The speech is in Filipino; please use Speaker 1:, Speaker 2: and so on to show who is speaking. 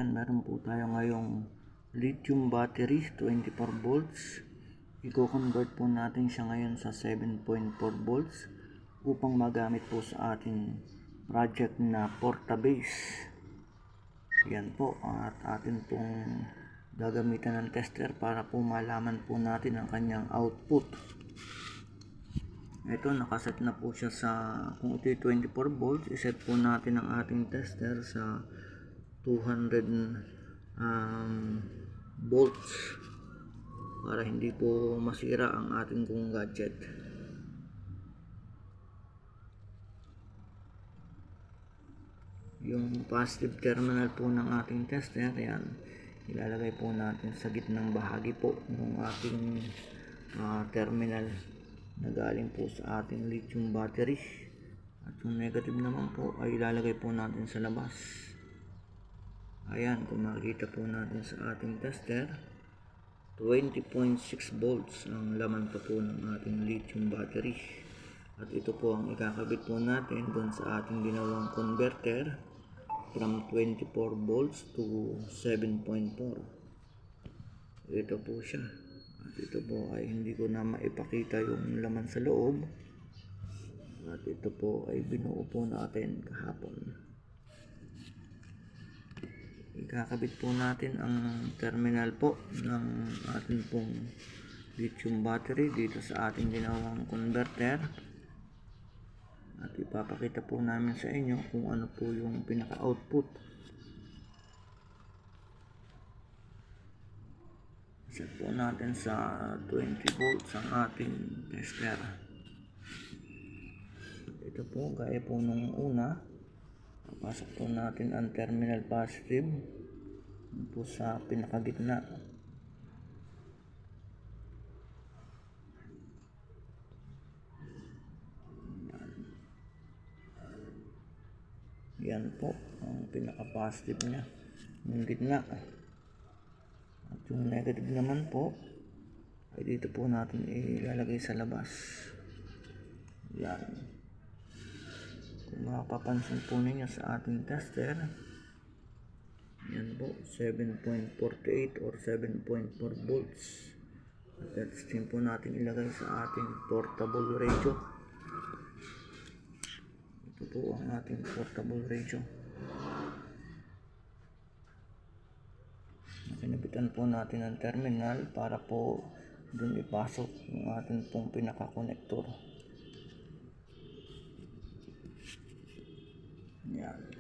Speaker 1: Yan, meron po tayo ngayong lithium battery 24 volts. I-convert po natin siya ngayon sa 7.4 volts upang magamit po sa ating project na Portabase. Yan po, at atin pong gagamitan ng tester para po malaman po natin ang kanyang output. Ito, nakaset na po siya sa, kung ito 24 volts, iset po natin ang ating tester sa 200 volts para hindi po masira ang ating kong gadget. Yung positive terminal po ng ating tester, yan, ilalagay po natin sa gitnang bahagi po ng ating terminal na galing po sa ating lithium battery, at yung negative naman po ay ilalagay po natin sa labas. Ayan, kung makikita po natin sa ating tester, 20.6 volts ang laman pa po ng ating lithium battery. At ito po ang ikakabit po natin doon sa ating ginawang converter from 24 volts to 7.4. Ito po siya. At ito po ay hindi ko na maipakita yung laman sa loob. At ito po ay binuo po natin kahapon. Ikakabit po natin ang terminal po ng ating pong lithium battery dito sa ating ginawang converter. At ipapakita po namin sa inyo kung ano po yung pinaka-output. Set po natin sa 20 volts ang ating tester. Ito po, gaya po nung una, papasok po natin ang terminal positive po sa pinakagitna. Yan po ang pinaka-positive niya, yung gitna. At yung negative naman po ay dito po natin ilalagay sa labas. Yan. Kung mapapansin po ninyo sa ating tester, yan po, 7.48 or 7.4 volts. At that's din po natin ilagay sa ating portable radio. Ito po ang ating portable radio. Kinabitan po natin ang terminal para po dun ipasok yung ating pong pinaka-connector. Yan.